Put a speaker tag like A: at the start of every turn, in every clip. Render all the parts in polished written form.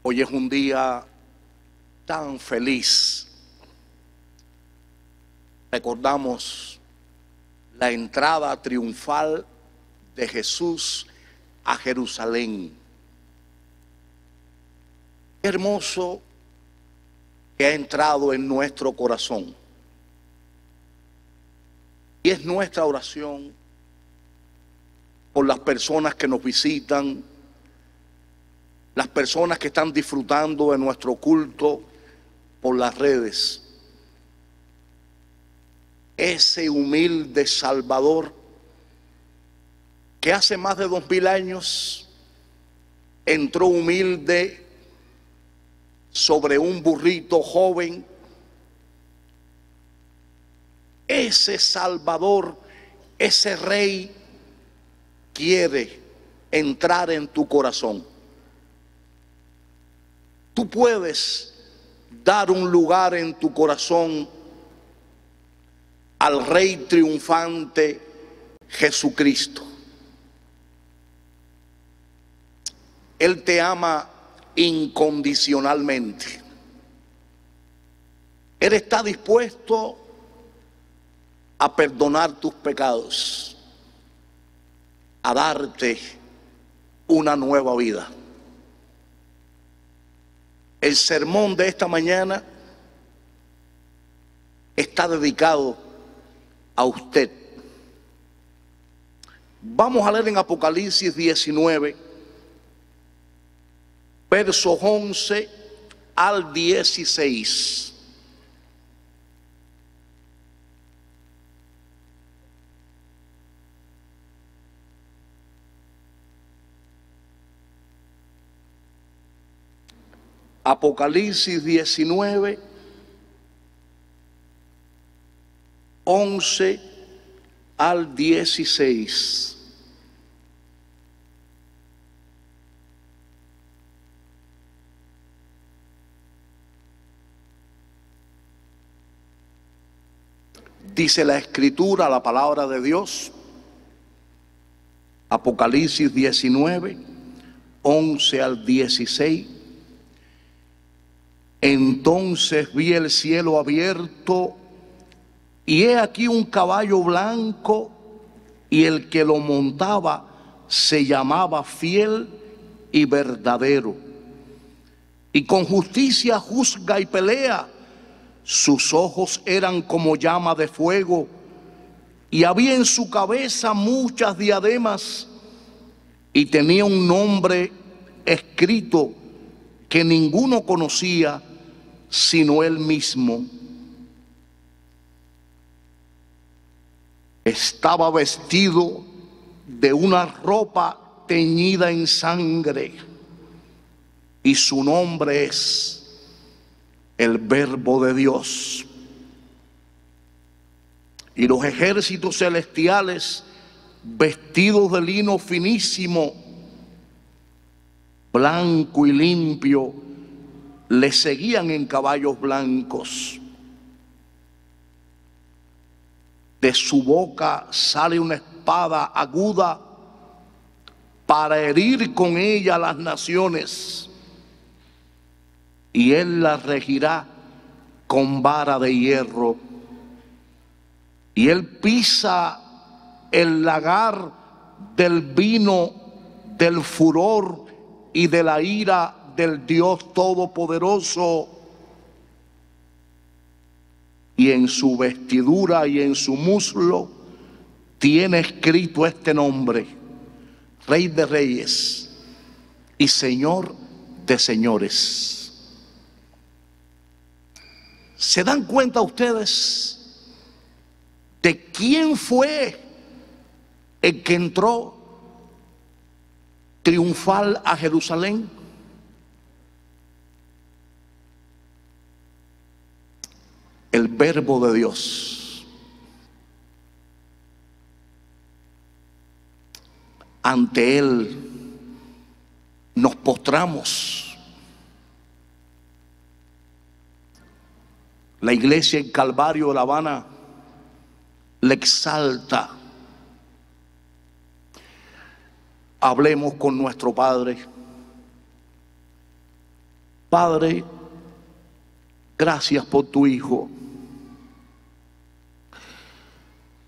A: Hoy es un día tan feliz. Recordamos la entrada triunfal de Jesús a Jerusalén. Qué hermoso que ha entrado en nuestro corazón. Y es nuestra oración por las personas que nos visitan, las personas que están disfrutando de nuestro culto por las redes. Ese humilde Salvador que hace más de 2000 años entró humilde sobre un burrito joven. Ese Salvador, ese Rey quiere entrar en tu corazón. Tú puedes dar un lugar en tu corazón al Rey triunfante Jesucristo. Él te ama incondicionalmente. Él está dispuesto a perdonar tus pecados, a darte una nueva vida. El sermón de esta mañana está dedicado a usted. Vamos a leer en Apocalipsis 19, versos 11 al 16. Apocalipsis 19, 11 al 16. Dice la Escritura, la palabra de Dios, Apocalipsis 19, 11 al 16. Entonces vi el cielo abierto, y he aquí un caballo blanco, y el que lo montaba se llamaba Fiel y Verdadero, y con justicia juzga y pelea. Sus ojos eran como llama de fuego, y había en su cabeza muchas diademas, y tenía un nombre escrito que ninguno conocía sino él mismo. Estaba vestido de una ropa teñida en sangre, y su nombre es el Verbo de Dios. Y los ejércitos celestiales, vestidos de lino finísimo, blanco y limpio, le seguían en caballos blancos. De su boca sale una espada aguda para herir con ella las naciones, y él las regirá con vara de hierro. Y él pisa el lagar del vino del furor y de la ira del Dios Todopoderoso, y en su vestidura y en su muslo tiene escrito este nombre: Rey de Reyes y Señor de Señores. ¿Se dan cuenta ustedes de quién fue el que entró triunfal a Jerusalén? El Verbo de Dios. Ante él nos postramos. La iglesia en Calvario de La Habana le exalta. Hablemos con nuestro Padre. Padre, gracias por tu Hijo.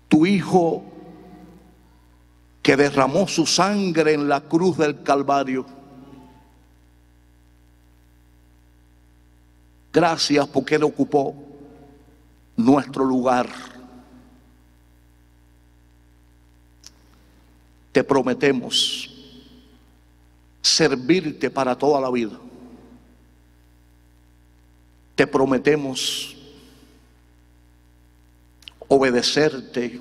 A: Tu Hijo que derramó su sangre en la cruz del Calvario. Gracias porque Él ocupó nuestro lugar. Te prometemos servirte para toda la vida. Te prometemos obedecerte,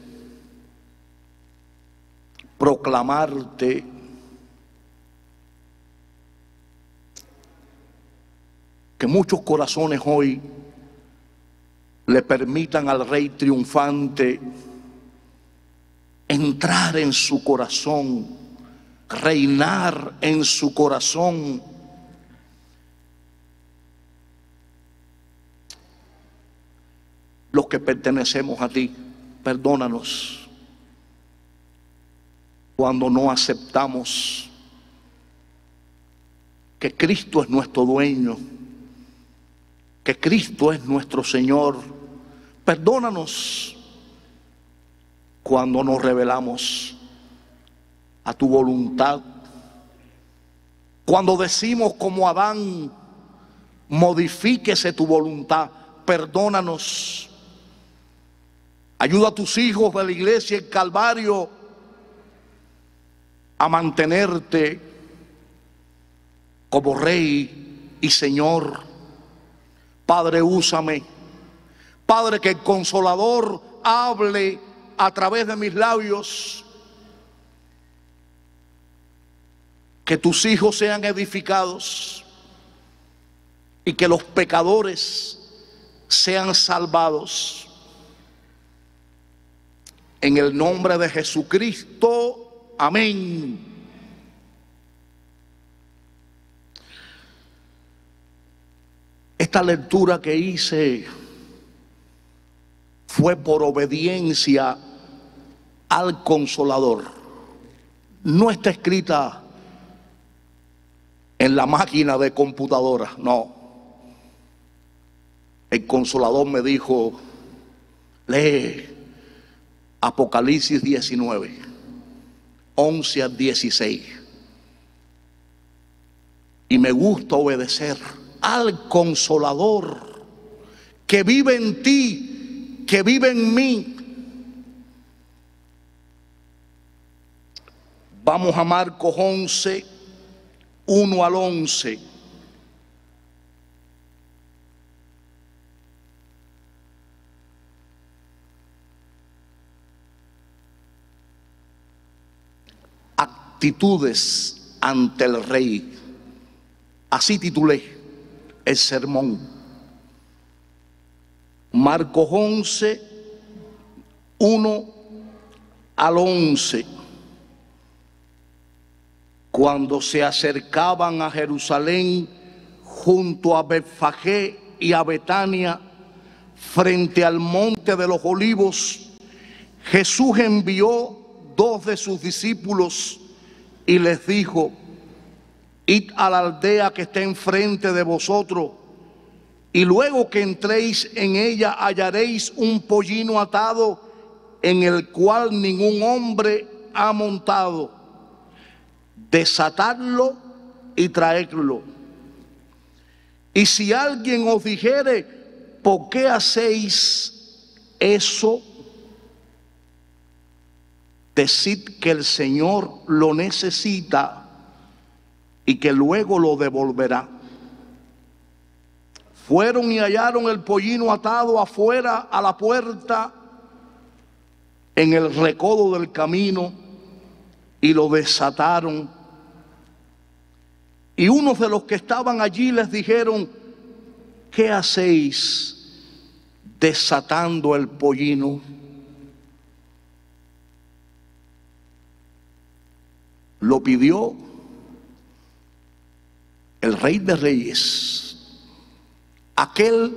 A: proclamarte, que muchos corazones hoy le permitan al Rey triunfante entrar en su corazón, reinar en su corazón. Los que pertenecemos a ti, perdónanos cuando no aceptamos que Cristo es nuestro dueño, que Cristo es nuestro Señor. Perdónanos cuando nos rebelamos a tu voluntad, cuando decimos como Adán, modifíquese tu voluntad. Perdónanos. Ayuda a tus hijos de la iglesia en Calvario a mantenerte como Rey y Señor. Padre, úsame. Padre, que el Consolador hable a través de mis labios. Que tus hijos sean edificados y que los pecadores sean salvados. En el nombre de Jesucristo, amén. Esta lectura que hice fue por obediencia al Consolador. No está escrita en la máquina de computadora, no. El Consolador me dijo, lee Apocalipsis 19, 11 al 16. Y me gusta obedecer al Consolador que vive en ti, que vive en mí. Vamos a Marcos 11, 1 al 11. Actitudes ante el Rey. Así titulé el sermón. Marcos 11, 1 al 11. Cuando se acercaban a Jerusalén, junto a Betfagé y a Betania, frente al monte de los Olivos, Jesús envió 2 de sus discípulos y les dijo: id a la aldea que está enfrente de vosotros, y luego que entréis en ella hallaréis un pollino atado, en el cual ningún hombre ha montado. Desatadlo y traedlo. Y si alguien os dijere: ¿por qué hacéis eso?, decid que el Señor lo necesita y que luego lo devolverá. Fueron y hallaron el pollino atado afuera a la puerta, en el recodo del camino, y lo desataron. Y unos de los que estaban allí les dijeron: ¿qué hacéis desatando el pollino? Lo pidió el Rey de Reyes, aquel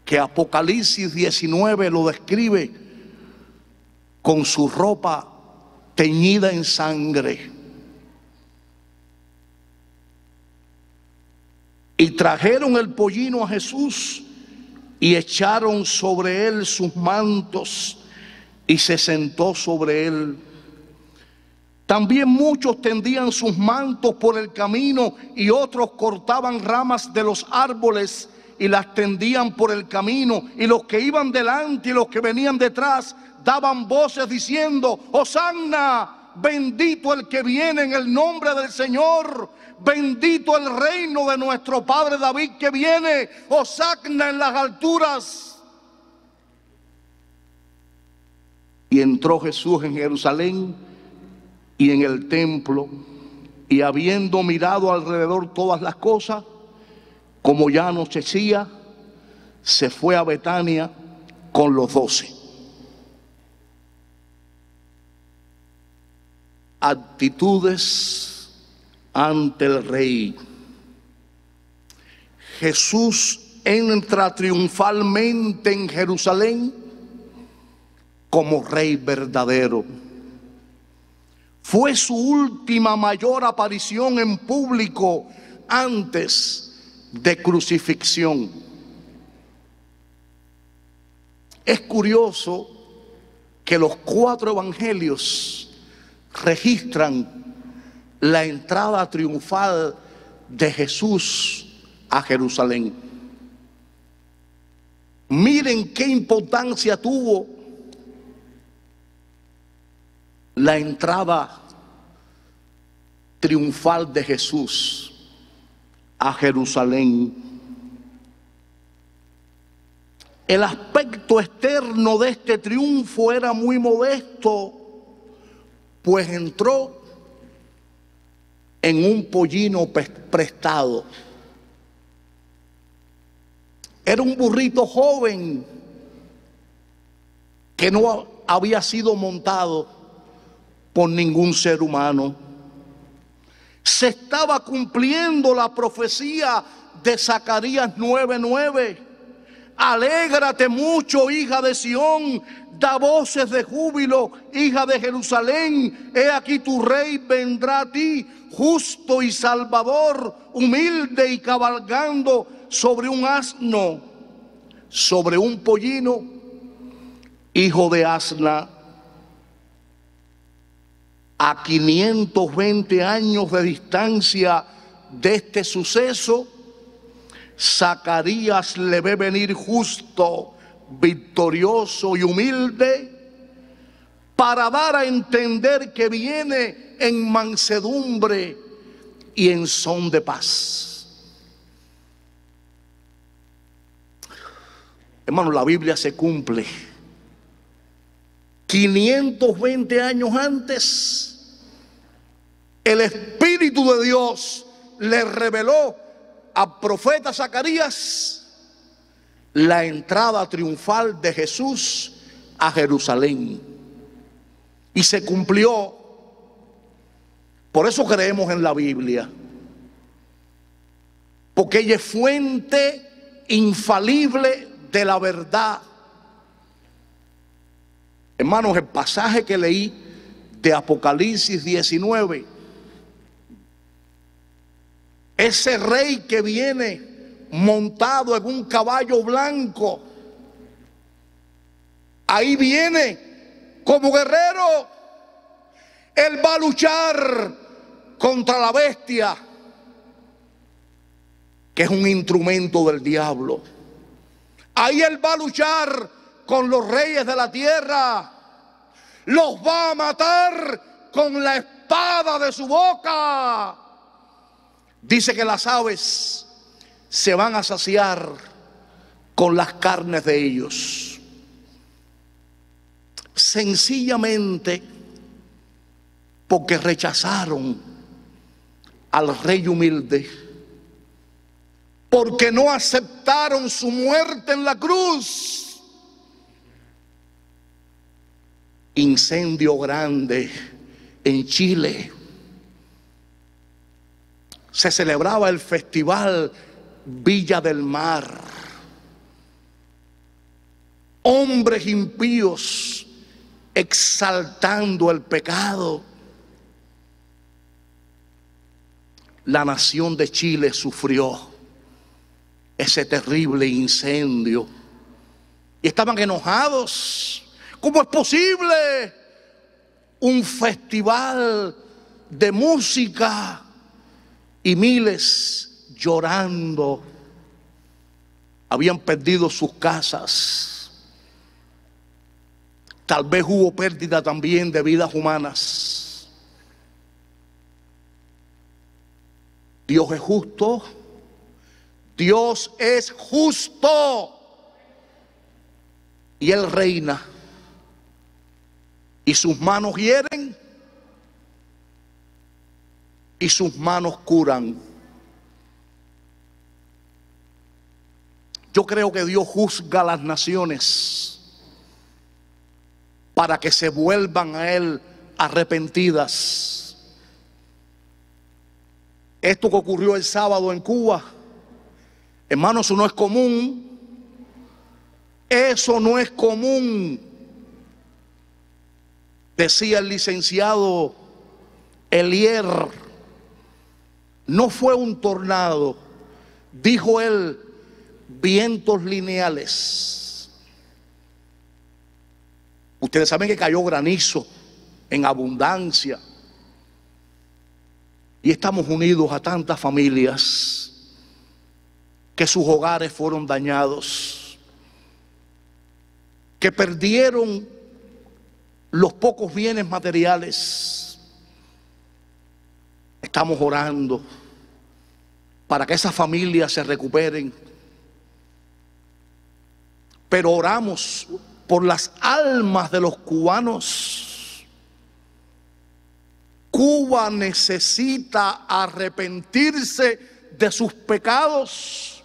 A: que Apocalipsis 19 lo describe con su ropa teñida en sangre. Y trajeron el pollino a Jesús y echaron sobre él sus mantos y se sentó sobre él. También muchos tendían sus mantos por el camino y otros cortaban ramas de los árboles y las tendían por el camino. Y los que iban delante y los que venían detrás daban voces diciendo: Hosanna, bendito el que viene en el nombre del Señor, bendito el reino de nuestro padre David que viene, Hosanna en las alturas. Y entró Jesús en Jerusalén y en el templo, y habiendo mirado alrededor todas las cosas, como ya anochecía, se fue a Betania con los 12. Actitudes ante el rey. Jesús entra triunfalmente en Jerusalén como rey verdadero. Fue su última mayor aparición en público antes de crucifixión. Es curioso que los 4 evangelios registran la entrada triunfal de Jesús a Jerusalén. Miren qué importancia tuvo la entrada triunfal de Jesús a Jerusalén. El aspecto externo de este triunfo era muy modesto, pues entró en un pollino prestado. Era un burrito joven que no había sido montado por ningún ser humano. Se estaba cumpliendo la profecía de Zacarías 9:9. Alégrate mucho, hija de Sión, da voces de júbilo, hija de Jerusalén. He aquí tu rey vendrá a ti, justo y salvador, humilde y cabalgando sobre un asno, sobre un pollino, hijo de asna. A 520 años de distancia de este suceso, Zacarías le ve venir justo, victorioso y humilde, para dar a entender que viene en mansedumbre y en son de paz. Hermano, la Biblia se cumple. 520 años antes, el Espíritu de Dios le reveló al profeta Zacarías la entrada triunfal de Jesús a Jerusalén. Y se cumplió. Por eso creemos en la Biblia, porque ella es fuente infalible de la verdad. Hermanos, el pasaje que leí de Apocalipsis 19, ese rey que viene montado en un caballo blanco, ahí viene como guerrero. Él va a luchar contra la bestia, que es un instrumento del diablo. Ahí él va a luchar con los reyes de la tierra. Los va a matar con la espada de su boca. Dice que las aves se van a saciar con las carnes de ellos. Sencillamente porque rechazaron al rey humilde, porque no aceptaron su muerte en la cruz. Incendio grande en Chile. Se celebraba el festival Villa del Mar. Hombres impíos exaltando el pecado. La nación de Chile sufrió ese terrible incendio. Y estaban enojados. ¿Cómo es posible un festival de música y miles llorando? Habían perdido sus casas. Tal vez hubo pérdida también de vidas humanas. Dios es justo. Dios es justo. Y Él reina. Y sus manos hieren. Y sus manos curan. Yo creo que Dios juzga a las naciones para que se vuelvan a Él arrepentidas. Esto que ocurrió el sábado en Cuba, hermanos, eso no es común. Eso no es común. Decía el licenciado Elier, no fue un tornado, dijo él, vientos lineales. Ustedes saben que cayó granizo en abundancia. Y estamos unidos a tantas familias que sus hogares fueron dañados, que perdieron los pocos bienes materiales. Estamos orando para que esas familias se recuperen. Pero oramos por las almas de los cubanos. Cuba necesita arrepentirse de sus pecados.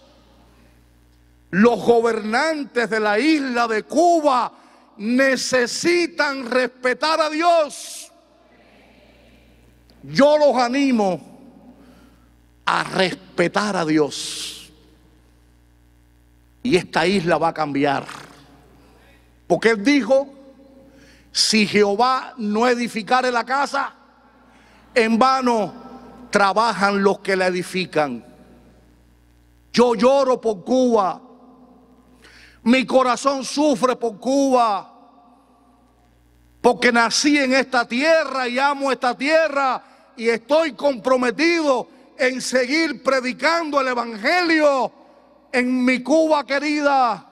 A: Los gobernantes de la isla de Cuba necesitan respetar a Dios. Yo los animo a respetar a Dios. Y esta isla va a cambiar. Porque Él dijo, si Jehová no edificare la casa, en vano trabajan los que la edifican. Yo lloro por Cuba. Mi corazón sufre por Cuba. Porque nací en esta tierra y amo esta tierra. Y estoy comprometido en seguir predicando el evangelio en mi Cuba querida.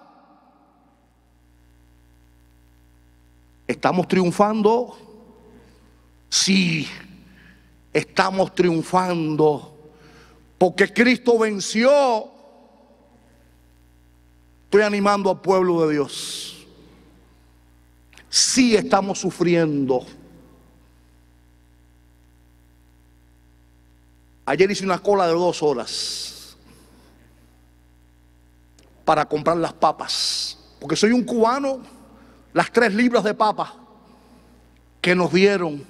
A: ¿Estamos triunfando? Sí, estamos triunfando porque Cristo venció. Estoy animando al pueblo de Dios. Sí, estamos sufriendo. Ayer hice una cola de 2 horas para comprar las papas, porque soy un cubano. Las 3 libras de papa que nos dieron,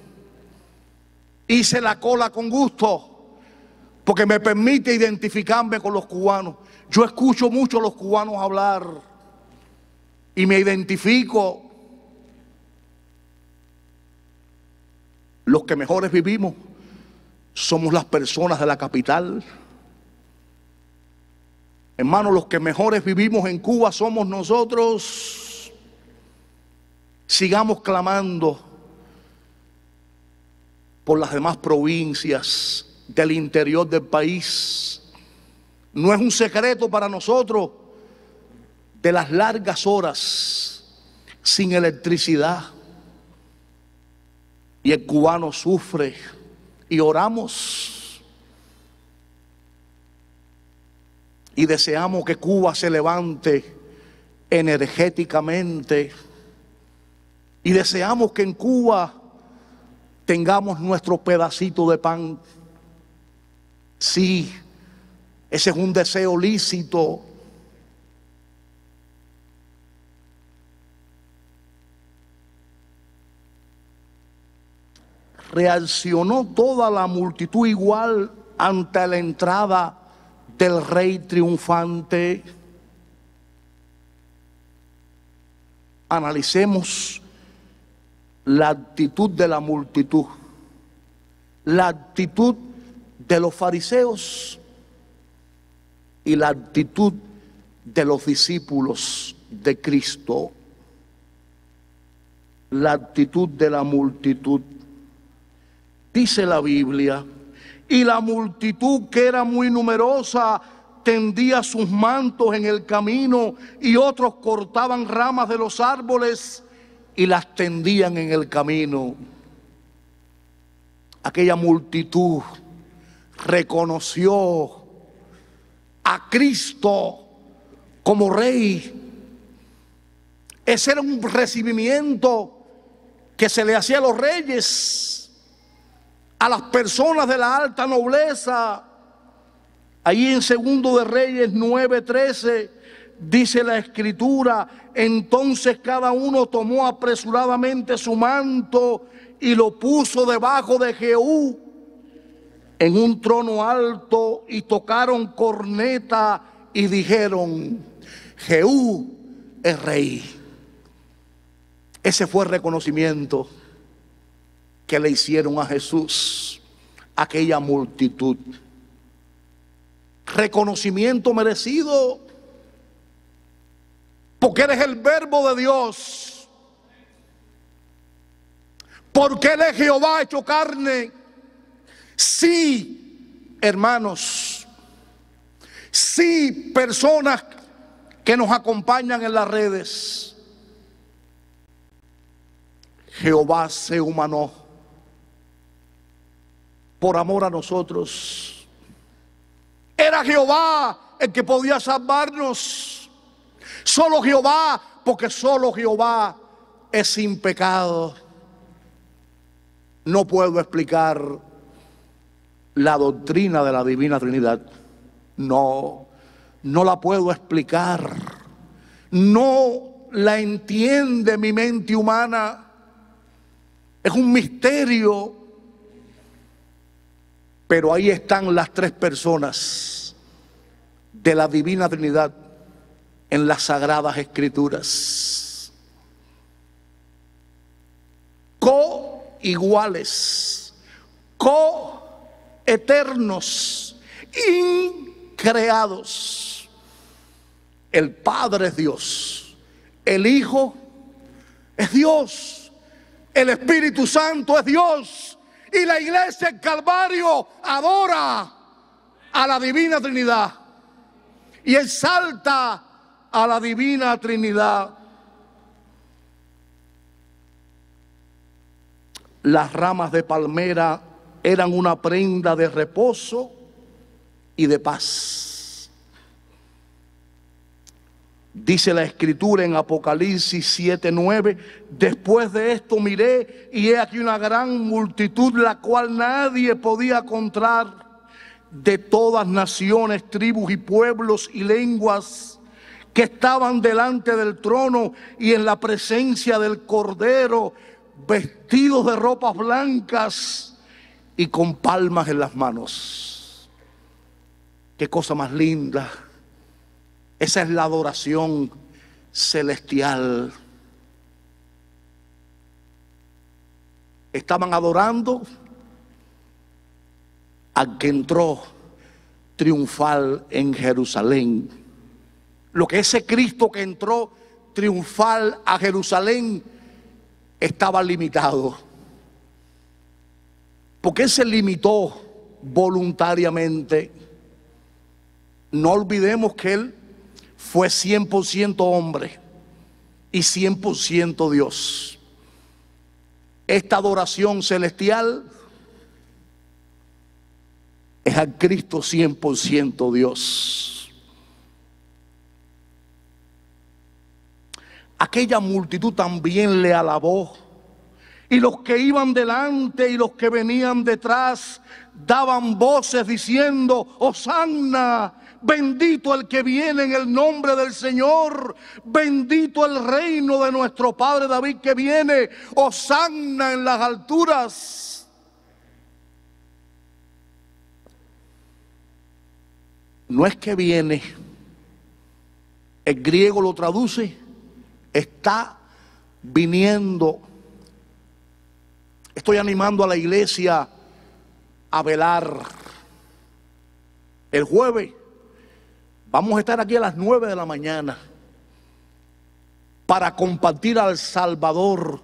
A: hice la cola con gusto, porque me permite identificarme con los cubanos. Yo escucho mucho a los cubanos hablar y me identifico. Los que mejores vivimos somos las personas de la capital. Hermanos, los que mejores vivimos en Cuba somos nosotros. Sigamos clamando por las demás provincias del interior del país. No es un secreto para nosotros de las largas horas sin electricidad. Y el cubano sufre y oramos. Y deseamos que Cuba se levante energéticamente. Y deseamos que en Cuba tengamos nuestro pedacito de pan. Sí, ese es un deseo lícito. Reaccionó toda la multitud igual ante la entrada del rey triunfante. Analicemos la actitud de la multitud, la actitud de los fariseos. y la actitud de los discípulos de Cristo, la actitud de la multitud. Dice la Biblia, y la multitud, que era muy numerosa, tendía sus mantos en el camino, y otros cortaban ramas de los árboles y las tendían en el camino. Aquella multitud reconoció a Cristo como Rey. Ese era un recibimiento que se le hacía a los reyes, a las personas de la alta nobleza. Ahí en Segundo de Reyes 9:13 dice la Escritura: entonces cada uno tomó apresuradamente su manto y lo puso debajo de Jehú en un trono alto, y tocaron corneta y dijeron: Jehú es rey. Ese fue el reconocimiento que le hicieron a Jesús, aquella multitud. Reconocimiento merecido, porque eres el Verbo de Dios, porque Él es Jehová hecho carne. Sí, hermanos, sí, personas que nos acompañan en las redes, Jehová se humanó por amor a nosotros. Era Jehová el que podía salvarnos. Solo Jehová, porque solo Jehová es sin pecado. No puedo explicar la doctrina de la Divina Trinidad. No la puedo explicar. No la entiende mi mente humana. Es un misterio. Pero ahí están las tres personas de la Divina Trinidad en las Sagradas Escrituras. Co-iguales, co-eternos, increados. El Padre es Dios, el Hijo es Dios, el Espíritu Santo es Dios, y la iglesia en Calvario adora a la Divina Trinidad y exalta a la Divina Trinidad. Las ramas de palmera eran una prenda de reposo y de paz. Dice la Escritura en Apocalipsis 7:9: después de esto miré, y he aquí una gran multitud, la cual nadie podía contar, de todas naciones, tribus y pueblos y lenguas, que estaban delante del trono y en la presencia del Cordero, vestidos de ropas blancas y con palmas en las manos. Qué cosa más linda. Esa es la adoración celestial. Estaban adorando al que entró triunfal en Jerusalén. Lo que ese Cristo que entró triunfal a Jerusalén estaba limitado. Porque Él se limitó voluntariamente. No olvidemos que Él fue 100% hombre y 100% Dios. Esta adoración celestial es a Cristo 100% Dios. Aquella multitud también le alabó, y los que iban delante y los que venían detrás daban voces diciendo: Hosanna, bendito el que viene en el nombre del Señor, bendito el reino de nuestro Padre David que viene, Hosanna en las alturas. No es que viene, el griego lo traduce, está viniendo. Estoy animando a la iglesia a velar. El jueves Vamos a estar aquí a las 9 de la mañana para compartir al Salvador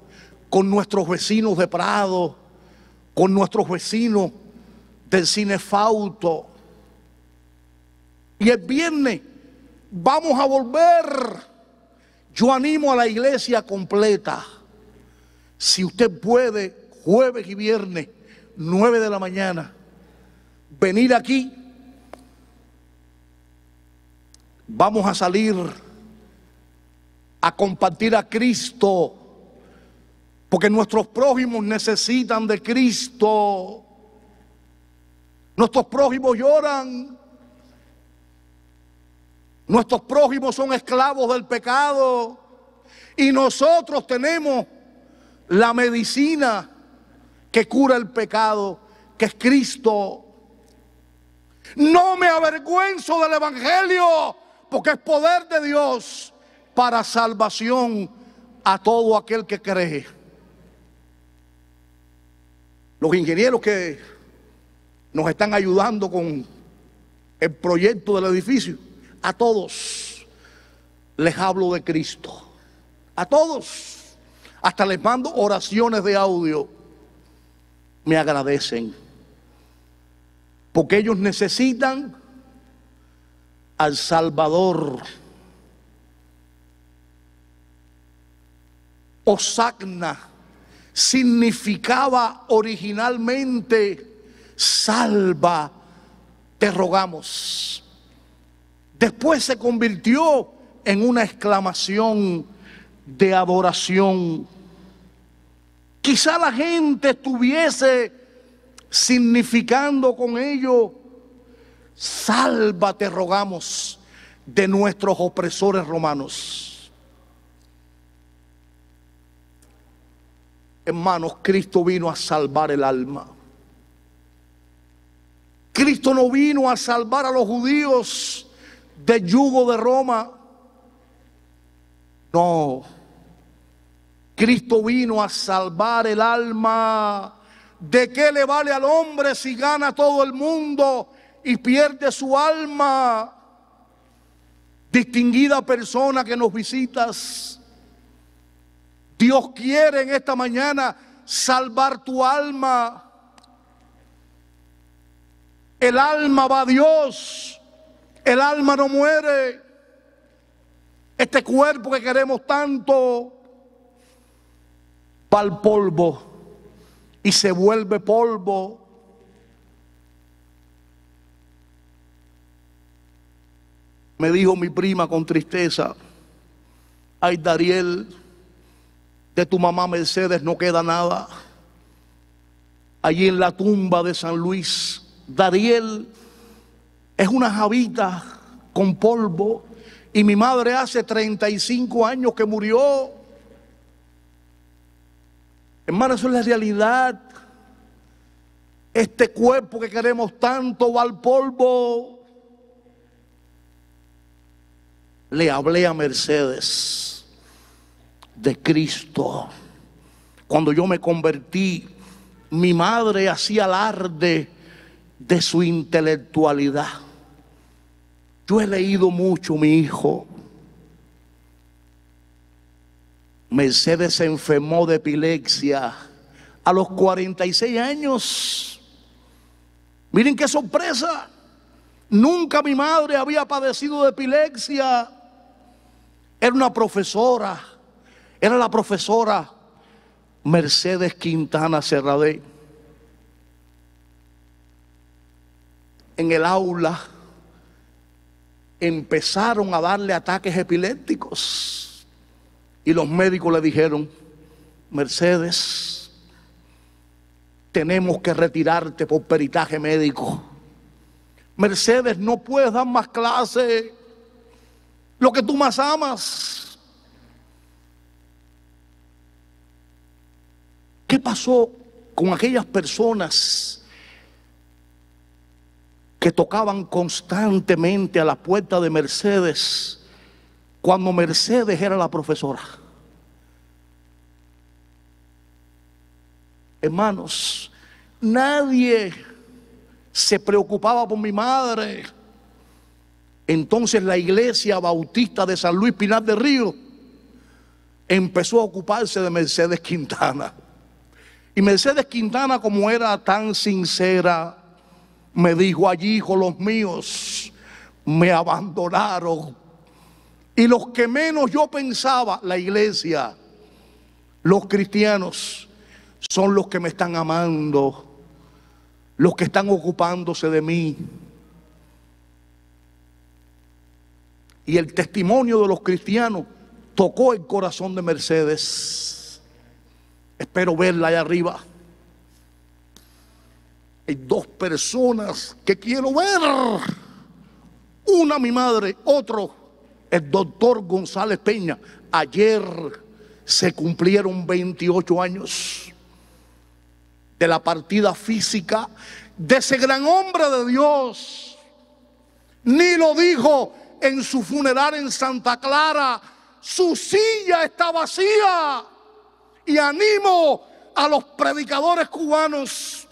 A: con nuestros vecinos de Prado, con nuestros vecinos del Cinefauto. Y el viernes vamos a volver. Yo animo a la iglesia completa. Si usted puede, jueves y viernes, 9 de la mañana, venir aquí. Vamos a salir a compartir a Cristo, porque nuestros prójimos necesitan de Cristo. Nuestros prójimos lloran. Nuestros prójimos son esclavos del pecado. Y nosotros tenemos la medicina que cura el pecado, que es Cristo. No me avergüenzo del evangelio, porque es poder de Dios para salvación a todo aquel que cree. Los ingenieros que nos están ayudando con el proyecto del edificio, a todos les hablo de Cristo. A todos. Hasta les mando oraciones de audio. Me agradecen. Porque ellos necesitan al Salvador. Hosanna significaba originalmente salva, te rogamos. Después se convirtió en una exclamación de adoración. Quizá la gente estuviese significando con ello: salva, te rogamos, de nuestros opresores romanos. Hermanos, Cristo vino a salvar el alma. Cristo no vino a salvar a los judíos del yugo de Roma. No. Cristo vino a salvar el alma. ¿De qué le vale al hombre si gana todo el mundo y pierde su alma? Distinguida persona que nos visitas, Dios quiere en esta mañana salvar tu alma. El alma va a Dios. El alma no muere. Este cuerpo que queremos tanto va al polvo y se vuelve polvo. Me dijo mi prima con tristeza: ay, Dariel, de tu mamá Mercedes no queda nada. Allí en la tumba de San Luis, Dariel es una jabita con polvo. Y mi madre hace 35 años que murió. Hermano, eso es la realidad. Este cuerpo que queremos tanto va al polvo. Le hablé a Mercedes de Cristo. Cuando yo me convertí, mi madre hacía alarde de su intelectualidad. Yo he leído mucho, mi hijo. Mercedes se enfermó de epilepsia a los 46 años. Miren qué sorpresa. Nunca mi madre había padecido de epilepsia. Era una profesora. Era la profesora Mercedes Quintana Serradé. En el aula empezaron a darle ataques epilépticos y los médicos le dijeron: Mercedes, tenemos que retirarte por peritaje médico. Mercedes, no puedes dar más clase, lo que tú más amas. ¿Qué pasó con aquellas personas que tocaban constantemente a la puerta de Mercedes cuando Mercedes era la profesora? Hermanos, nadie se preocupaba por mi madre. Entonces la iglesia bautista de San Luis Pinar del Río empezó a ocuparse de Mercedes Quintana. Y Mercedes Quintana, como era tan sincera, me dijo: allí, hijos los míos me abandonaron. Y los que menos yo pensaba, la iglesia, los cristianos, son los que me están amando, los que están ocupándose de mí. Y el testimonio de los cristianos tocó el corazón de Mercedes. Espero verla allá arriba. Hay dos personas que quiero ver. Una, mi madre; otro, el doctor González Peña. Ayer se cumplieron 28 años de la partida física de ese gran hombre de Dios. Ni lo dijo en su funeral en Santa Clara: su silla está vacía. Y animo a los predicadores cubanos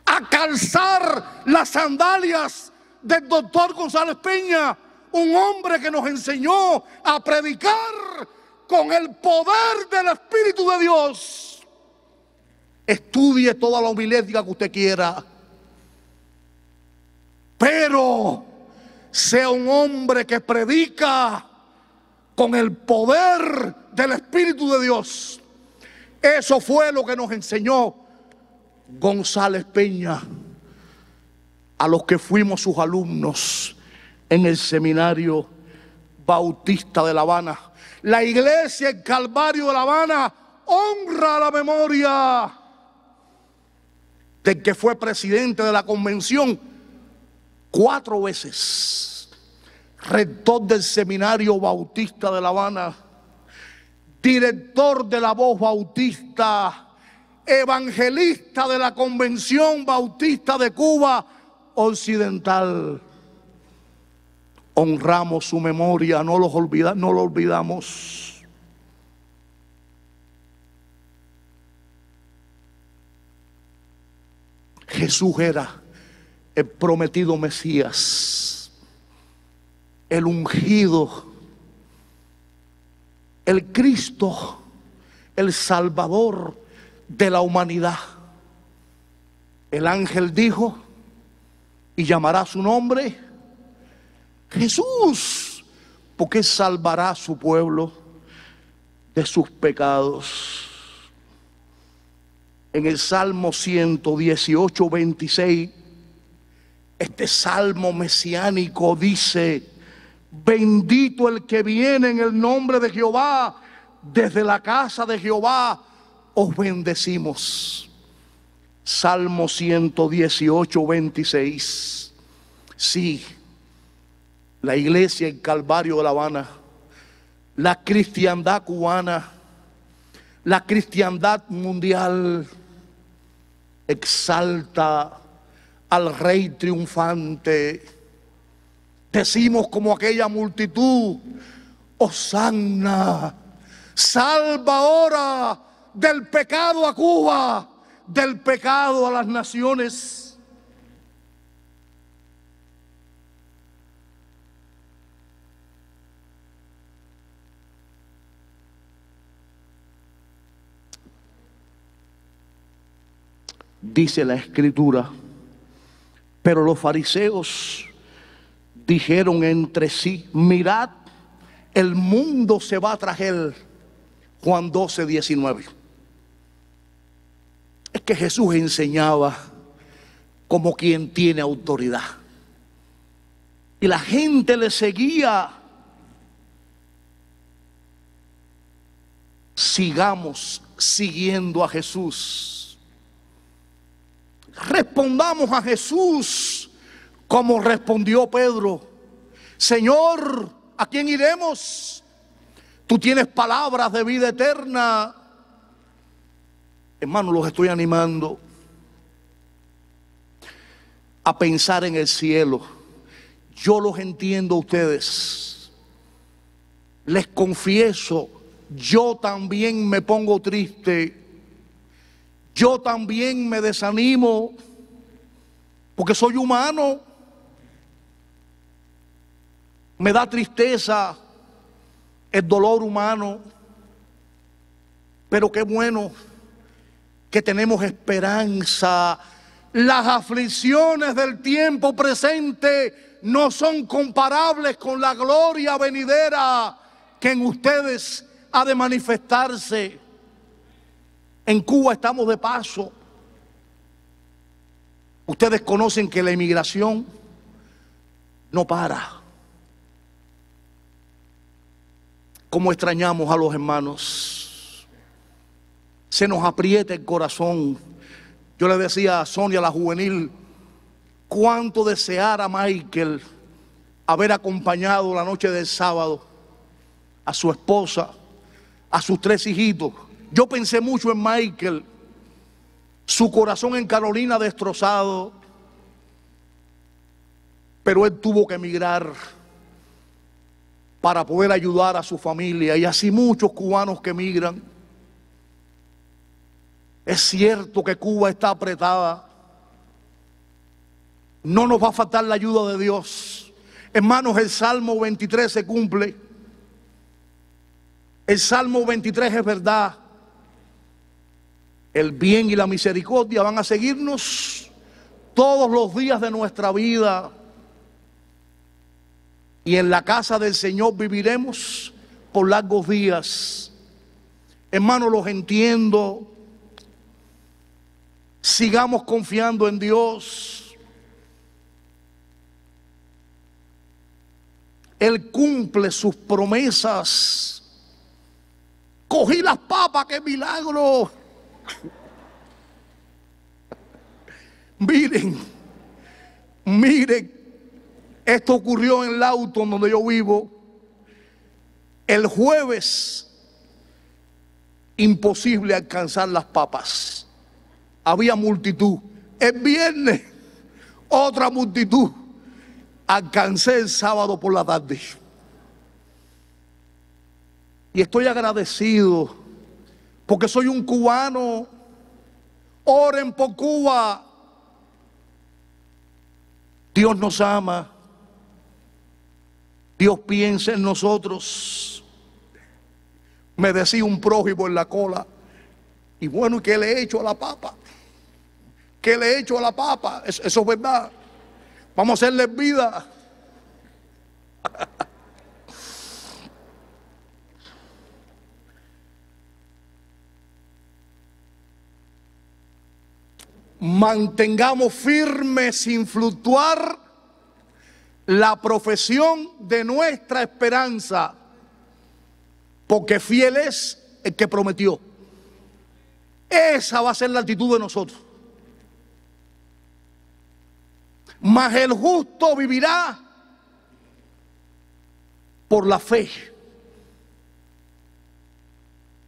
A: a calzar las sandalias del doctor González Peña, un hombre que nos enseñó a predicar con el poder del Espíritu de Dios. Estudie toda la homilética que usted quiera, pero sea un hombre que predica con el poder del Espíritu de Dios. Eso fue lo que nos enseñó González Peña a los que fuimos sus alumnos en el Seminario Bautista de La Habana. La iglesia en Calvario de La Habana honra la memoria del que fue presidente de la convención 4 veces, rector del Seminario Bautista de La Habana, director de la Voz Bautista, evangelista de la Convención Bautista de Cuba Occidental. Honramos su memoria, no lo olvidamos. Jesús era el prometido Mesías, el ungido, el Cristo, el Salvador de la humanidad. El ángel dijo: y llamará su nombre Jesús, porque salvará a su pueblo de sus pecados. En el Salmo 118, 26, este salmo mesiánico dice: bendito el que viene en el nombre de Jehová, desde la casa de Jehová os bendecimos. Salmo 118, 26. Sí, la iglesia en Calvario de La Habana, la cristiandad cubana, la cristiandad mundial exalta al Rey triunfante. Decimos como aquella multitud: Hosanna, salva ahora del pecado a Cuba, del pecado a las naciones. Dice la Escritura: pero los fariseos dijeron entre sí: mirad, el mundo se va tras él. Juan 12, 19. Es que Jesús enseñaba como quien tiene autoridad, y la gente le seguía. Sigamos siguiendo a Jesús. Respondamos a Jesús como respondió Pedro: Señor, ¿a quién iremos? Tú tienes palabras de vida eterna. Hermanos, los estoy animando a pensar en el cielo. Yo los entiendo a ustedes. Les confieso, yo también me pongo triste. Yo también me desanimo, porque soy humano. Me da tristeza el dolor humano, pero qué bueno que tenemos esperanza. Las aflicciones del tiempo presente no son comparables con la gloria venidera que en ustedes ha de manifestarse. En Cuba estamos de paso. Ustedes conocen que la inmigración no para. Cómo extrañamos a los hermanos. Se nos aprieta el corazón. Yo le decía a Sonia, la juvenil, cuánto deseara Michael haber acompañado la noche del sábado a su esposa, a sus 3 hijitos. Yo pensé mucho en Michael, su corazón en Carolina destrozado, pero él tuvo que emigrar para poder ayudar a su familia, y así muchos cubanos que emigran. Es cierto que Cuba está apretada. No nos va a faltar la ayuda de Dios. Hermanos, el Salmo 23 se cumple. El Salmo 23 es verdad. El bien y la misericordia van a seguirnos todos los días de nuestra vida. Y en la casa del Señor viviremos por largos días. Hermanos, los entiendo. Sigamos confiando en Dios. Él cumple sus promesas. Cogí las papas, qué milagro. Miren, esto ocurrió en Lawton, donde yo vivo. El jueves, imposible alcanzar las papas. Había multitud. El viernes, otra multitud. Alcancé el sábado por la tarde. Y estoy agradecido porque soy un cubano. Oren por Cuba. Dios nos ama. Dios piensa en nosotros. Me decía un prójimo en la cola: y bueno, ¿y qué le he hecho a la papa? ¿Qué le he hecho a la papa? Eso es verdad. Vamos a hacerles vida. Mantengamos firme sin fluctuar la profesión de nuestra esperanza, porque fiel es el que prometió. Esa va a ser la actitud de nosotros. Mas el justo vivirá por la fe.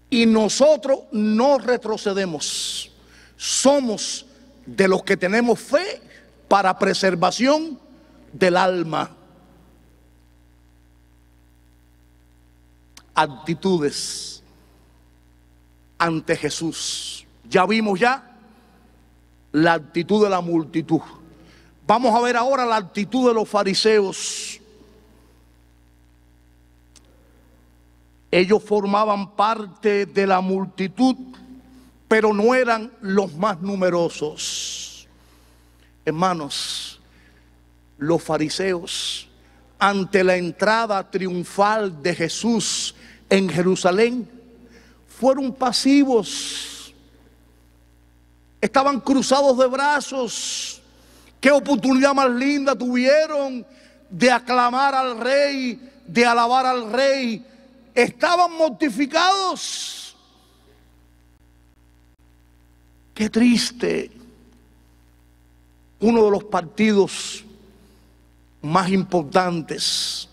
A: Y nosotros no retrocedemos. Somos de los que tenemos fe para preservación del alma. Actitudes ante Jesús. Ya vimos la actitud de la multitud. Vamos a ver ahora la actitud de los fariseos. Ellos formaban parte de la multitud, pero no eran los más numerosos. Hermanos, los fariseos, ante la entrada triunfal de Jesús en Jerusalén, fueron pasivos. Estaban cruzados de brazos. Qué oportunidad más linda tuvieron de aclamar al rey, de alabar al rey. Estaban mortificados. Qué triste. Uno de los partidos más importantes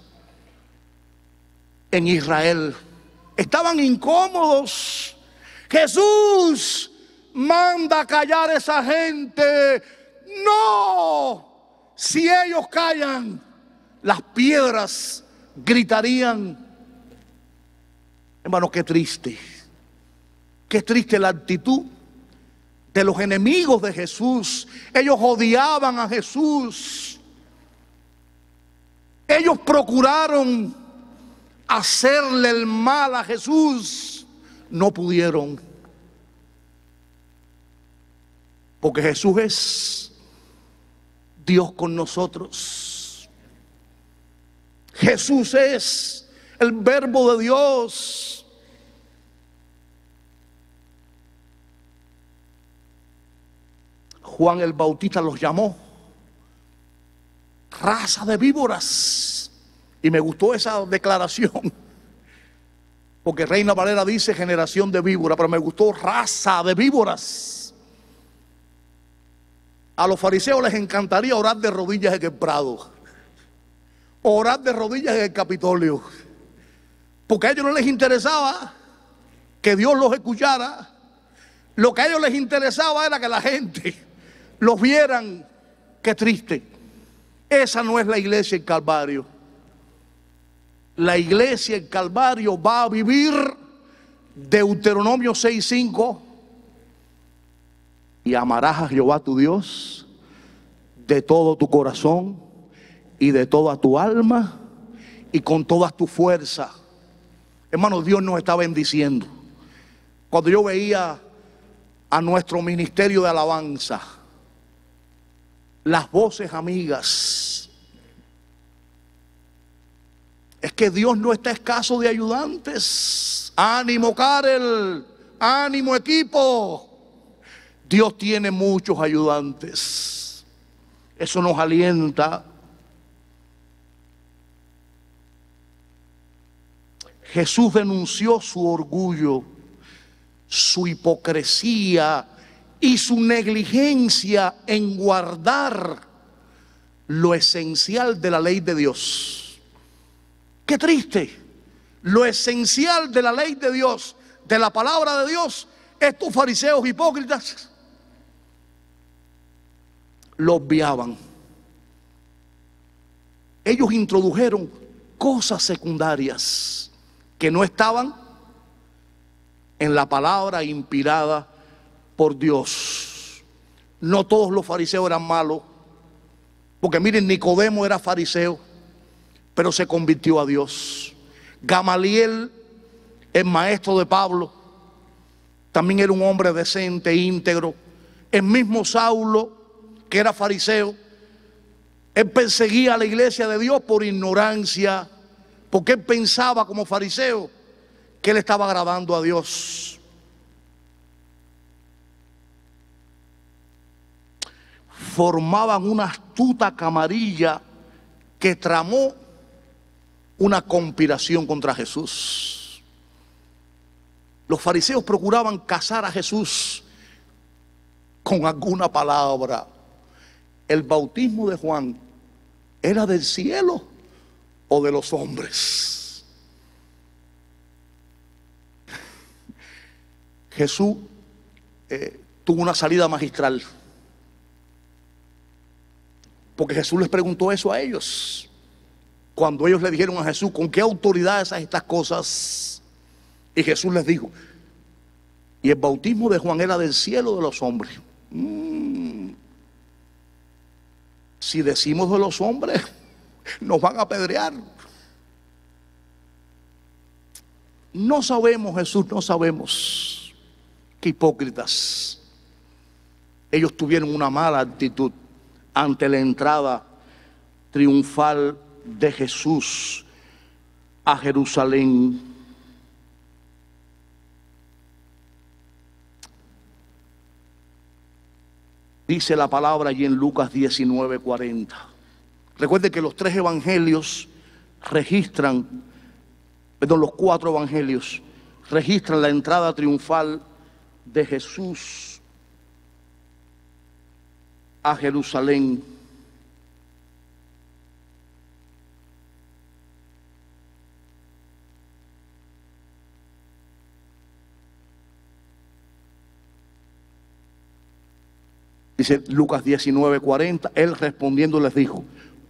A: en Israel. Estaban incómodos. Jesús, manda callar a esa gente. No, si ellos callan, las piedras gritarían. Hermano, qué triste la actitud de los enemigos de Jesús. Ellos odiaban a Jesús. Ellos procuraron hacerle el mal a Jesús, no pudieron. Porque Jesús es Dios con nosotros. Jesús es el Verbo de Dios. Juan el Bautista los llamó raza de víboras. Y me gustó esa declaración, porque Reina Valera dice generación de víboras, pero me gustó raza de víboras. A los fariseos les encantaría orar de rodillas en el Prado, orar de rodillas en el Capitolio, porque a ellos no les interesaba que Dios los escuchara. Lo que a ellos les interesaba era que la gente los vieran. Qué triste. Esa no es la iglesia en Calvario. La iglesia en Calvario va a vivir Deuteronomio 6:5. Y amarás a Jehová tu Dios de todo tu corazón y de toda tu alma y con toda tu fuerza. Hermanos, Dios nos está bendiciendo. Cuando yo veía a nuestro ministerio de alabanza, las voces amigas, es que Dios no está escaso de ayudantes. Ánimo, Karel, ánimo, equipo. Dios tiene muchos ayudantes. Eso nos alienta. Jesús denunció su orgullo, su hipocresía y su negligencia en guardar lo esencial de la ley de Dios. Qué triste. Lo esencial de la ley de Dios, de la palabra de Dios, estos fariseos hipócritas lo obviaban. Ellos introdujeron cosas secundarias que no estaban en la palabra inspirada por Dios. No todos los fariseos eran malos, porque miren, Nicodemo era fariseo, pero se convirtió a Dios. Gamaliel, el maestro de Pablo, también era un hombre decente, íntegro. El mismo Saulo, que era fariseo, él perseguía a la iglesia de Dios por ignorancia, porque él pensaba como fariseo que él estaba agradando a Dios. Formaban una astuta camarilla que tramó una conspiración contra Jesús. Los fariseos procuraban casar a Jesús con alguna palabra. ¿El bautismo de Juan era del cielo o de los hombres? Jesús tuvo una salida magistral, porque Jesús les preguntó eso a ellos. Cuando ellos le dijeron a Jesús, ¿con qué autoridad haces estas cosas? Y Jesús les dijo, y el bautismo de Juan era del cielo o de los hombres. Si decimos de los hombres, nos van a apedrear. No sabemos, Jesús, no sabemos. Qué hipócritas. Ellos tuvieron una mala actitud ante la entrada triunfal de Jesús a Jerusalén. Dice la palabra allí en Lucas 19:40. Recuerde que los tres evangelios registran, los cuatro evangelios registran la entrada triunfal de Jesús a Jerusalén. Dice Lucas 19:40, él respondiendo les dijo,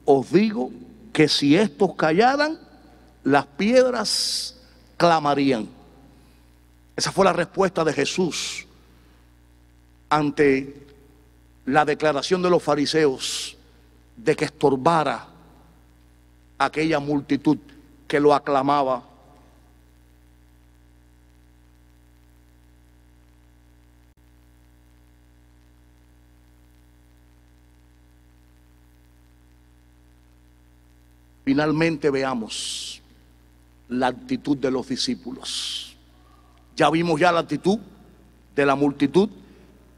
A: os digo que si estos callaran, las piedras clamarían. Esa fue la respuesta de Jesús ante la declaración de los fariseos de que estorbara aquella multitud que lo aclamaba. Finalmente veamos la actitud de los discípulos. Ya vimos la actitud de la multitud,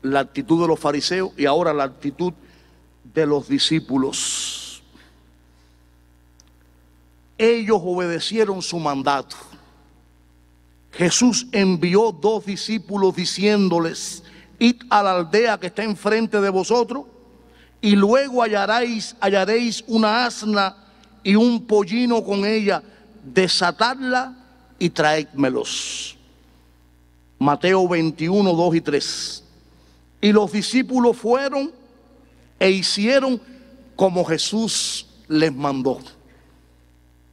A: la actitud de los fariseos y ahora la actitud de los discípulos. Ellos obedecieron su mandato. Jesús envió 2 discípulos diciéndoles: id a la aldea que está enfrente de vosotros y luego hallaréis una asna y un pollino con ella, desatadla y traédmelos. Mateo 21, 2 y 3. Y los discípulos fueron e hicieron como Jesús les mandó.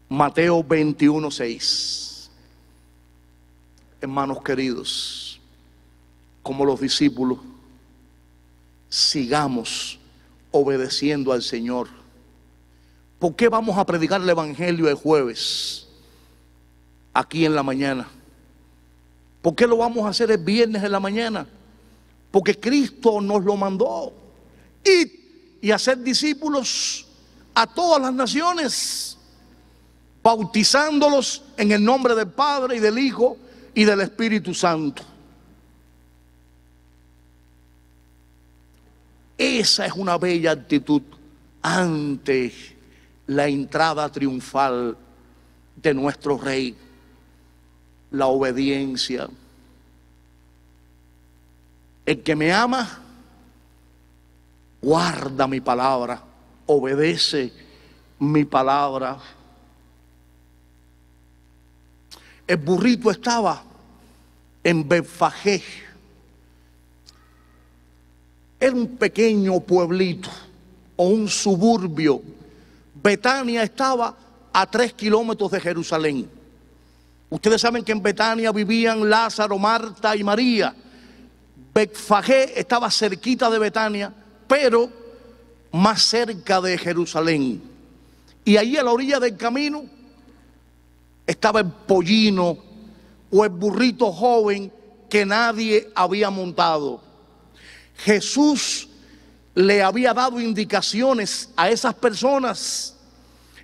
A: Mateo 21, 6. Hermanos queridos, como los discípulos, sigamos obedeciendo al Señor. ¿Por qué vamos a predicar el evangelio el jueves aquí en la mañana? ¿Por qué lo vamos a hacer el viernes en la mañana? Porque Cristo nos lo mandó. Id y hacer discípulos a todas las naciones, bautizándolos en el nombre del Padre y del Hijo y del Espíritu Santo. Esa es una bella actitud ante la entrada triunfal de nuestro Rey, la obediencia. El que me ama, guarda mi palabra, obedece mi palabra. El burrito estaba en Betfagé. Era un pequeño pueblito o un suburbio. Betania estaba a 3 kilómetros de Jerusalén. Ustedes saben que en Betania vivían Lázaro, Marta y María. Betfagé estaba cerquita de Betania, pero más cerca de Jerusalén. Y ahí a la orilla del camino estaba el pollino o el burrito joven que nadie había montado. Jesús le había dado indicaciones a esas personas.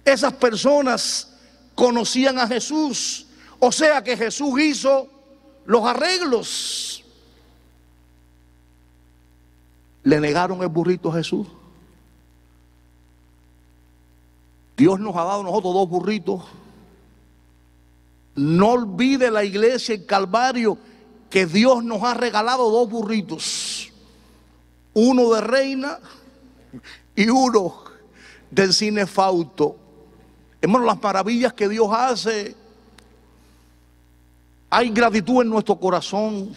A: Esas personas conocían a Jesús. O sea que Jesús hizo los arreglos. ¿Le negaron el burrito a Jesús? Dios nos ha dado a nosotros 2 burritos. No olvide la iglesia, el Calvario, que Dios nos ha regalado 2 burritos. Uno de reina y uno del cinefauto. Hermano, las maravillas que Dios hace. Hay gratitud en nuestro corazón.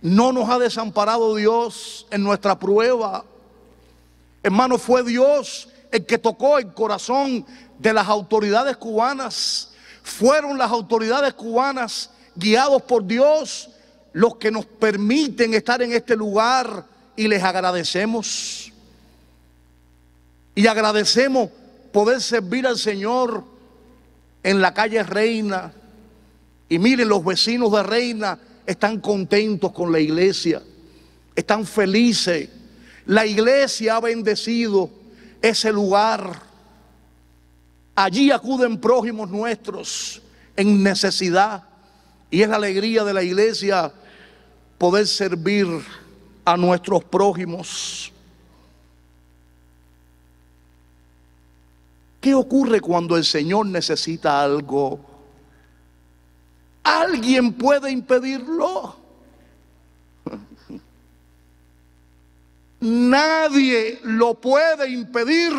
A: No nos ha desamparado Dios en nuestra prueba. Hermano, fue Dios el que tocó el corazón de las autoridades cubanas. Fueron las autoridades cubanas, guiados por Dios, los que nos permiten estar en este lugar. Y les agradecemos. Y agradecemos poder servir al Señor en la calle Reina. Y miren, los vecinos de Reina están contentos con la iglesia. Están felices. La iglesia ha bendecido ese lugar. Allí acuden prójimos nuestros en necesidad. Y es la alegría de la iglesia poder servir a nuestros prójimos. ¿Qué ocurre cuando el Señor necesita algo? ¿Alguien puede impedirlo? Nadie lo puede impedir.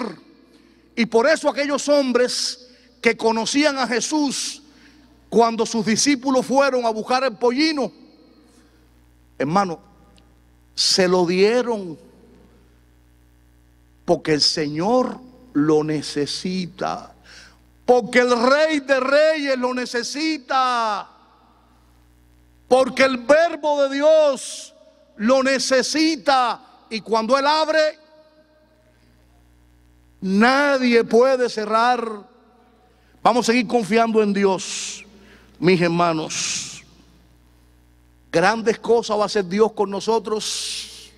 A: Y por eso aquellos hombres que conocían a Jesús, cuando sus discípulos fueron a buscar el pollino, hermano, se lo dieron porque el Señor lo necesita, porque el Rey de Reyes lo necesita, porque el Verbo de Dios lo necesita. Y cuando Él abre, nadie puede cerrar. Vamos a seguir confiando en Dios, mis hermanos. Grandes cosas va a hacer Dios con nosotros.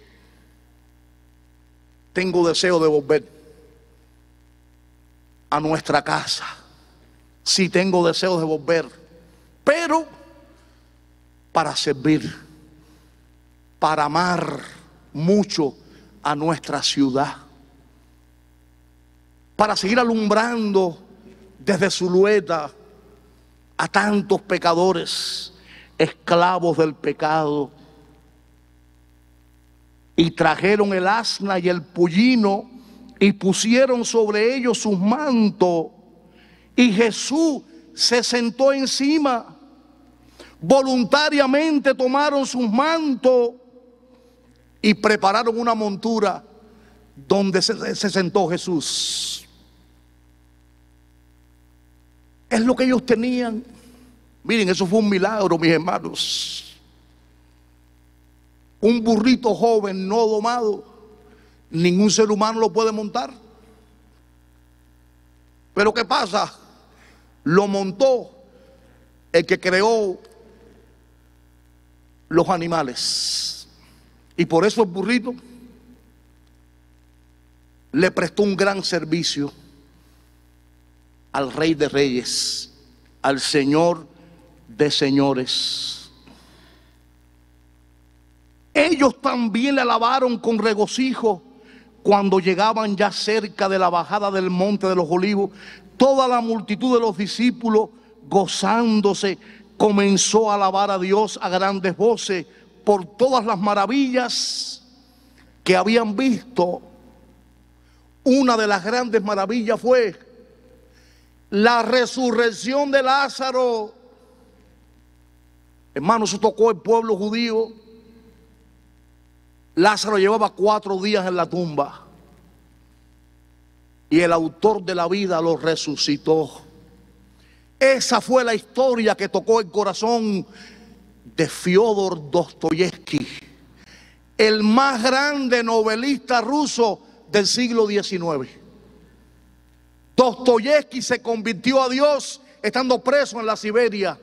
A: Tengo deseo de volver a nuestra casa. Sí, tengo deseo de volver, pero para servir, para amar mucho a nuestra ciudad, para seguir alumbrando desde Zulueta a tantos pecadores, esclavos del pecado. Y trajeron el asna y el pollino y pusieron sobre ellos sus mantos, y Jesús se sentó encima. Voluntariamente tomaron sus mantos y prepararon una montura donde se sentó Jesús. Es lo que ellos tenían. Miren, eso fue un milagro, mis hermanos. Un burrito joven no domado, ningún ser humano lo puede montar. Pero ¿qué pasa? Lo montó el que creó los animales. Y por eso el burrito le prestó un gran servicio al Rey de Reyes, al Señor de Señores. Ellos también le alabaron con regocijo cuando llegaban ya cerca de la bajada del monte de los Olivos. Toda la multitud de los discípulos, gozándose, comenzó a alabar a Dios a grandes voces por todas las maravillas que habían visto. Una de las grandes maravillas fue la resurrección de Lázaro. Hermanos, eso tocó el pueblo judío. Lázaro llevaba 4 días en la tumba y el autor de la vida lo resucitó. Esa fue la historia que tocó el corazón de Fyodor Dostoyevsky, el más grande novelista ruso del siglo XIX. Dostoyevsky se convirtió a Dios estando preso en la Siberia.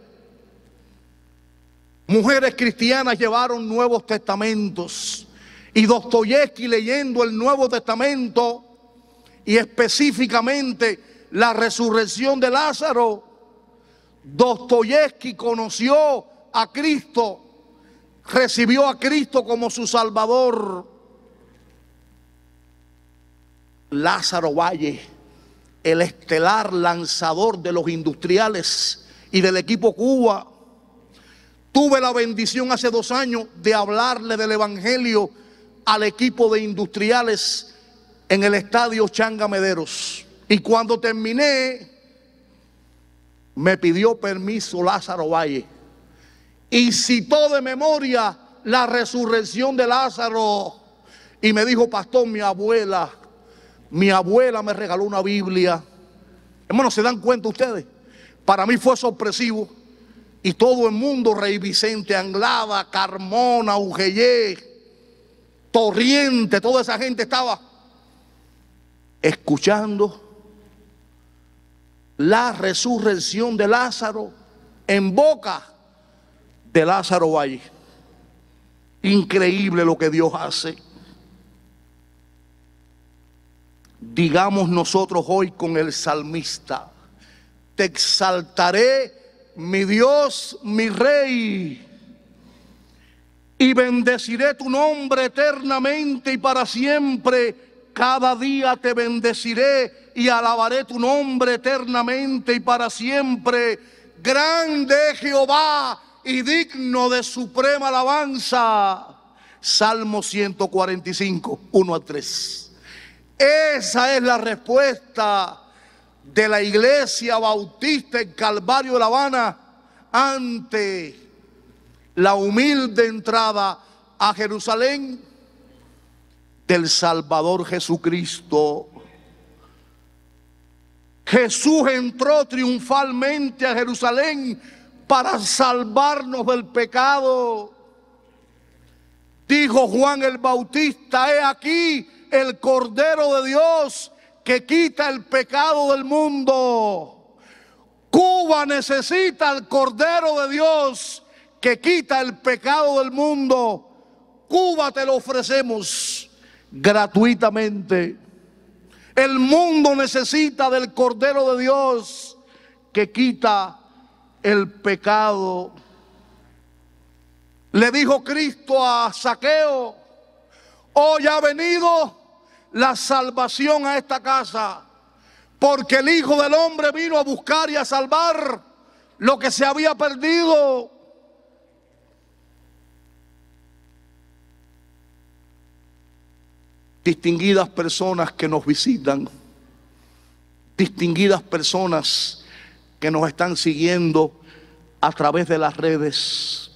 A: Mujeres cristianas llevaron Nuevos Testamentos, y Dostoyevsky, leyendo el Nuevo Testamento y específicamente la resurrección de Lázaro, Dostoyevsky conoció a Cristo, recibió a Cristo como su Salvador. Lázaro Valle, el estelar lanzador de los industriales y del equipo Cuba. Tuve la bendición hace 2 años de hablarle del evangelio al equipo de industriales en el estadio Changa Mederos. Y cuando terminé, me pidió permiso Lázaro Valle y citó de memoria la resurrección de Lázaro. Y me dijo: pastor, mi abuela me regaló una Biblia. Hermanos, ¿se dan cuenta ustedes? Para mí fue sorpresivo. Y todo el mundo, Rey Vicente Anglada, Carmona, Ugellé, Torriente, toda esa gente estaba escuchando la resurrección de Lázaro en boca de Lázaro Valle. Increíble lo que Dios hace. Digamos nosotros hoy con el salmista: te exaltaré, mi Dios, mi Rey, y bendeciré tu nombre eternamente y para siempre. Cada día te bendeciré y alabaré tu nombre eternamente y para siempre. Grande es Jehová y digno de suprema alabanza. Salmo 145, 1-3. Esa es la respuesta de la Iglesia Bautista en Calvario de La Habana ante la humilde entrada a Jerusalén del Salvador Jesucristo. Jesús entró triunfalmente a Jerusalén para salvarnos del pecado. Dijo Juan el Bautista: he aquí el Cordero de Dios que quita el pecado del mundo. Cuba necesita al Cordero de Dios que quita el pecado del mundo. Cuba te lo ofrecemos gratuitamente. El mundo necesita del Cordero de Dios que quita el pecado. Le dijo Cristo a Zaqueo: hoy ha venido la salvación a esta casa, porque el Hijo del Hombre vino a buscar y a salvar lo que se había perdido. Distinguidas personas que nos visitan, distinguidas personas que nos están siguiendo a través de las redes,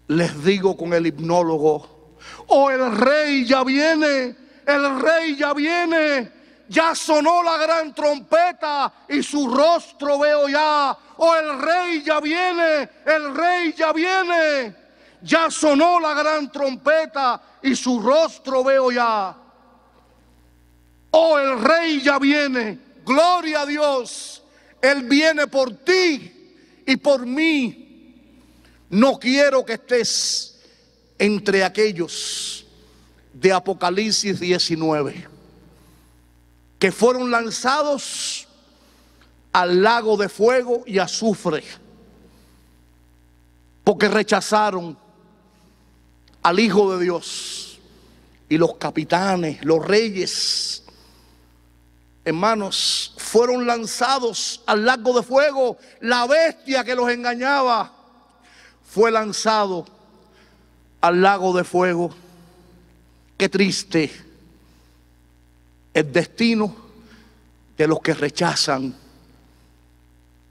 A: les digo con el hipnólogo: oh, el Rey ya viene, el Rey ya viene, ya sonó la gran trompeta y su rostro veo ya. Oh, el Rey ya viene, el Rey ya viene, ya sonó la gran trompeta y su rostro veo ya. Oh, el Rey ya viene, gloria a Dios, Él viene por ti y por mí. No quiero que estés entre aquellos de Apocalipsis 19 que fueron lanzados al lago de fuego y azufre porque rechazaron al Hijo de Dios. Y los capitanes, los reyes, hermanos, fueron lanzados al lago de fuego. La bestia que los engañaba fue lanzado al lago de fuego. Qué triste el destino de los que rechazan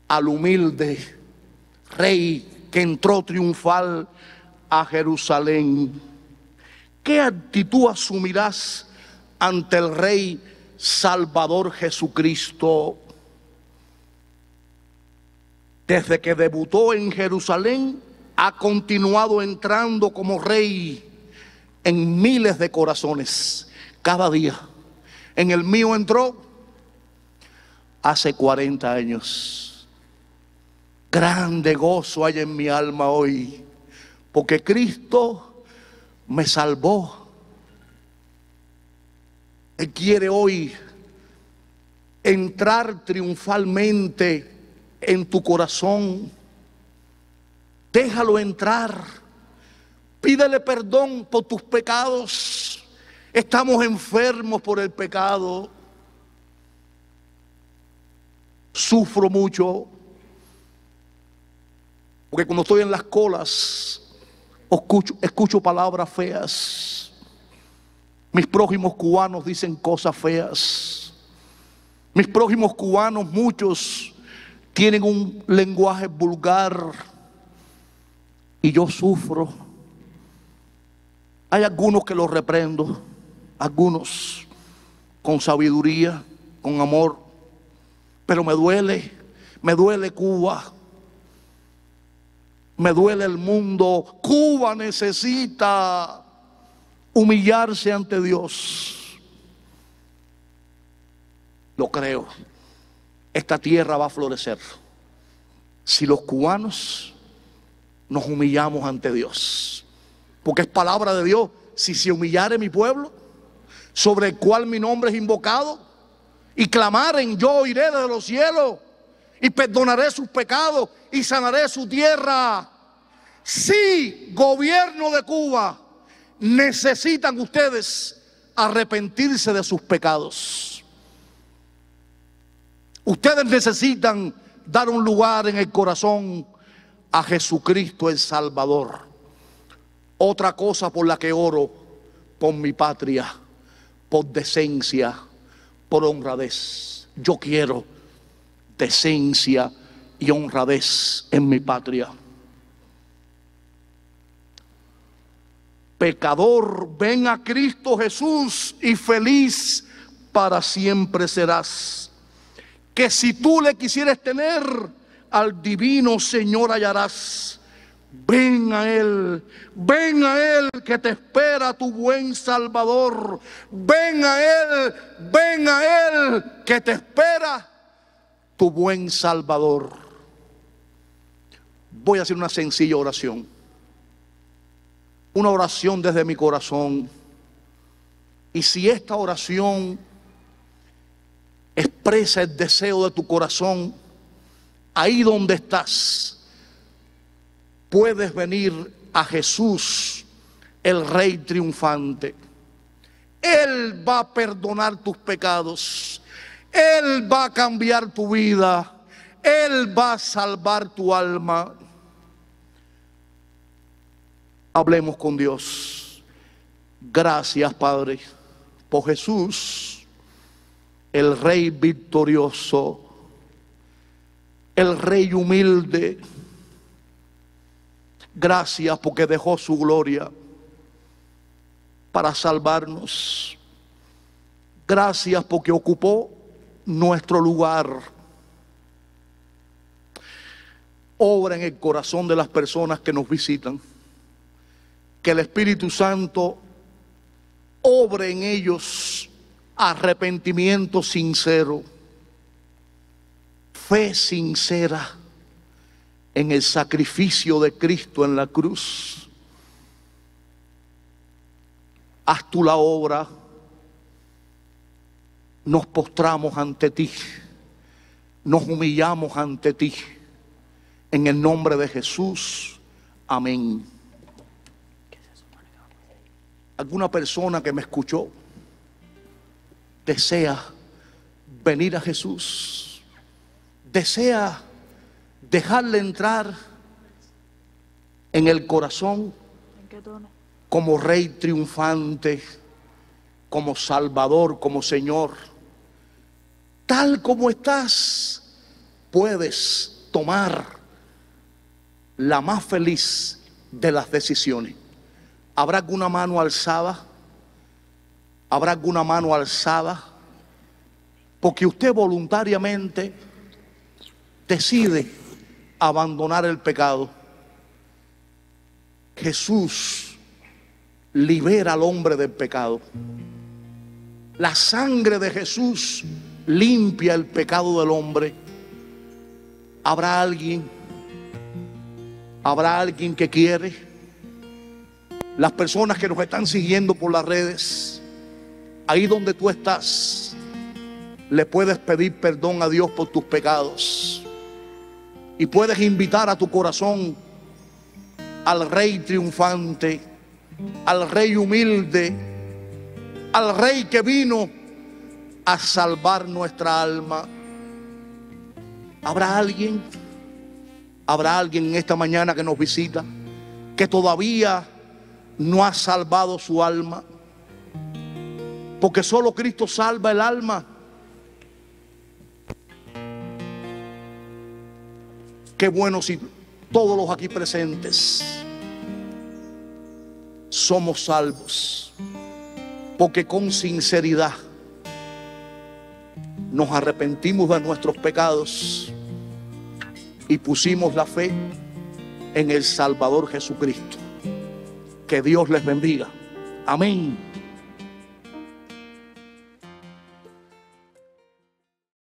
A: al humilde Rey que entró triunfal a Jerusalén. ¿Qué actitud asumirás ante el Rey Salvador Jesucristo? Desde que debutó en Jerusalén, ha continuado entrando como Rey en miles de corazones cada día. En el mío entró hace 40 años. Grande gozo hay en mi alma hoy, porque Cristo me salvó. Él quiere hoy entrar triunfalmente en tu corazón. Déjalo entrar. Pídele perdón por tus pecados. Estamos enfermos por el pecado. Sufro mucho, porque cuando estoy en las colas escucho palabras feas. Mis prójimos cubanos dicen cosas feas. Mis prójimos cubanos, muchos, tienen un lenguaje vulgar y yo sufro. Hay algunos que los reprendo, algunos con sabiduría, con amor, pero me duele Cuba, me duele el mundo. Cuba necesita humillarse ante Dios. Lo creo. Esta tierra va a florecer si los cubanos nos humillamos ante Dios, porque es palabra de Dios: si se humillare mi pueblo, sobre el cual mi nombre es invocado, y clamaren, yo oiré desde los cielos y perdonaré sus pecados y sanaré su tierra. Sí, gobierno de Cuba, necesitan ustedes arrepentirse de sus pecados. Ustedes necesitan dar un lugar en el corazón a Jesucristo el Salvador. Otra cosa por la que oro: por mi patria, por decencia, por honradez. Yo quiero decencia y honradez en mi patria. Pecador, ven a Cristo Jesús y feliz para siempre serás. Que si tú le quisieres tener, al divino Señor hallarás. Ven a Él que te espera tu buen Salvador. Ven a Él que te espera tu buen Salvador. Voy a hacer una sencilla oración. Una oración desde mi corazón. Y si esta oración expresa el deseo de tu corazón, ahí donde estás, puedes venir a Jesús, el Rey triunfante. Él va a perdonar tus pecados. Él va a cambiar tu vida. Él va a salvar tu alma. Hablemos con Dios. Gracias, Padre, por Jesús, el Rey victorioso, el Rey humilde. Gracias porque dejó su gloria para salvarnos. Gracias porque ocupó nuestro lugar. Obra en el corazón de las personas que nos visitan. Que el Espíritu Santo obre en ellos arrepentimiento sincero, fe sincera en el sacrificio de Cristo en la cruz. Haz tú la obra. Nos postramos ante ti, nos humillamos ante ti, en el nombre de Jesús, amén. Alguna persona que me escuchó desea venir a Jesús, desea dejarle entrar en el corazón como Rey triunfante, como Salvador, como Señor. Tal como estás, puedes tomar la más feliz de las decisiones. ¿Habrá alguna mano alzada? ¿Habrá alguna mano alzada? Porque usted voluntariamente decide abandonar el pecado. Jesús libera al hombre del pecado. La sangre de Jesús limpia el pecado del hombre. ¿Habrá alguien que quiere? Las personas que nos están siguiendo por las redes, ahí donde tú estás, le puedes pedir perdón a Dios por tus pecados. Y puedes invitar a tu corazón al Rey triunfante, al Rey humilde, al Rey que vino a salvar nuestra alma. ¿Habrá alguien en esta mañana que nos visita que todavía no ha salvado su alma? Porque solo Cristo salva el alma. Qué bueno si todos los aquí presentes somos salvos, porque con sinceridad nos arrepentimos de nuestros pecados y pusimos la fe en el Salvador Jesucristo. Que Dios les bendiga. Amén.